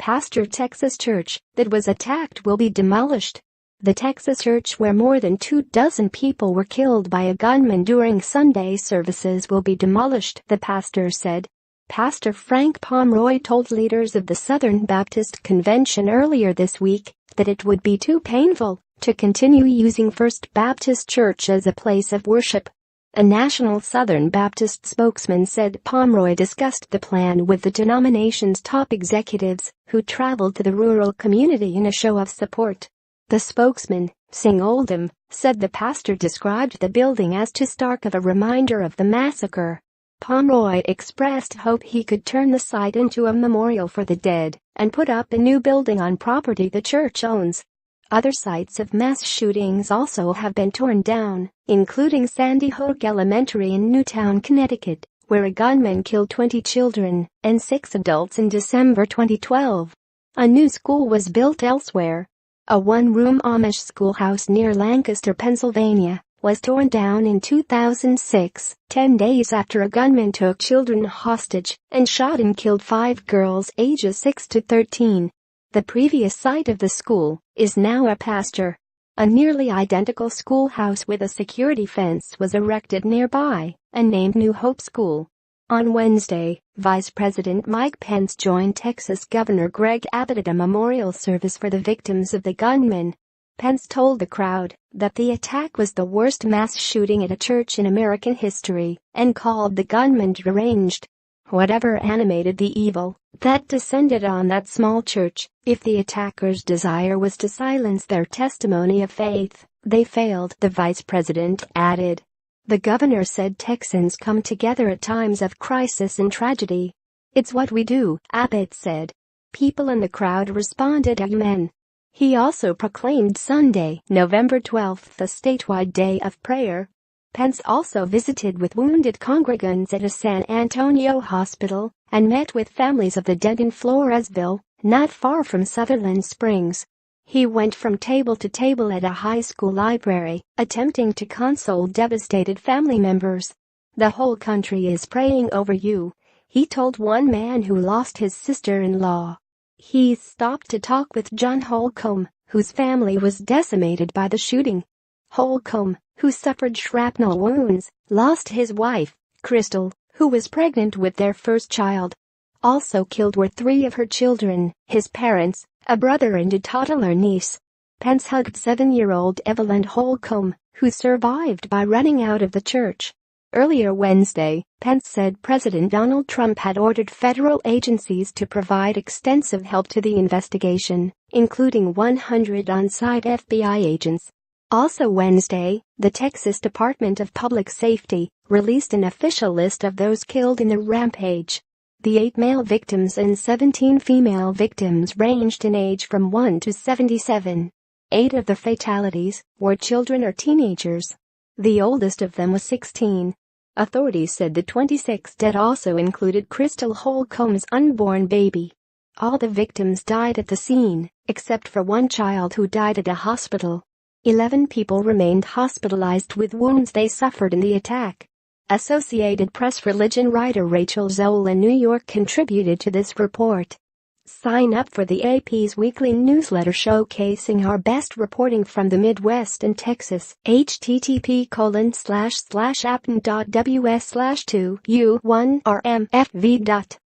pastor Texas church that was attacked will be demolished. The Texas church where more than 24 people were killed by a gunman during Sunday services will be demolished, the pastor said. Pastor Frank Pomeroy told leaders of the Southern Baptist Convention earlier this week that it would be too painful to continue using First Baptist Church as a place of worship. A national Southern Baptist spokesman said Pomeroy discussed the plan with the denomination's top executives who traveled to the rural community in a show of support. The spokesman, Sing Oldham, said the pastor described the building as too stark of a reminder of the massacre. Pomeroy expressed hope he could turn the site into a memorial for the dead and put up a new building on property the church owns. Other sites of mass shootings also have been torn down, including Sandy Hook Elementary in Newtown, Connecticut, where a gunman killed 20 children and 6 adults in December 2012. A new school was built elsewhere. A one-room Amish schoolhouse near Lancaster, Pennsylvania, was torn down in 2006, 10 days after a gunman took children hostage and shot and killed 5 girls ages 6 to 13. The previous site of the school is now a pasture. A nearly identical schoolhouse with a security fence was erected nearby and named New Hope School. On Wednesday, Vice President Mike Pence joined Texas Governor Greg Abbott at a memorial service for the victims of the gunman. Pence told the crowd that the attack was the worst mass shooting at a church in American history and called the gunman deranged. Whatever animated the evil that descended on that small church, if the attackers' desire was to silence their testimony of faith, they failed, the vice president added. The governor said Texans come together at times of crisis and tragedy. It's what we do, Abbott said. People in the crowd responded amen. He also proclaimed Sunday, November 12th, a statewide day of prayer. Pence also visited with wounded congregants at a San Antonio hospital and met with families of the dead in Floresville, not far from Sutherland Springs. He went from table to table at a high school library, attempting to console devastated family members. The whole country is praying over you, he told one man who lost his sister-in-law. He stopped to talk with John Holcomb, whose family was decimated by the shooting. Holcomb, who suffered shrapnel wounds, lost his wife, Crystal, who was pregnant with their first child. Also killed were 3 of her children, his parents, a brother and a toddler niece. Pence hugged 7-year-old Evelyn Holcomb, who survived by running out of the church. Earlier Wednesday, Pence said President Donald Trump had ordered federal agencies to provide extensive help to the investigation, including 100 on-site FBI agents. Also Wednesday, the Texas Department of Public Safety released an official list of those killed in the rampage. The 8 male victims and 17 female victims ranged in age from 1 to 77. 8 of the fatalities were children or teenagers. The oldest of them was 16. Authorities said the 26 dead also included Crystal Holcomb's unborn baby. All the victims died at the scene, except for 1 child who died at a hospital. 11 people remained hospitalized with wounds they suffered in the attack. Associated Press religion writer Rachel Zola New York contributed to this report. Sign up for the AP's weekly newsletter showcasing our best reporting from the Midwest and Texas. http://appen.ws/2u1rmfv.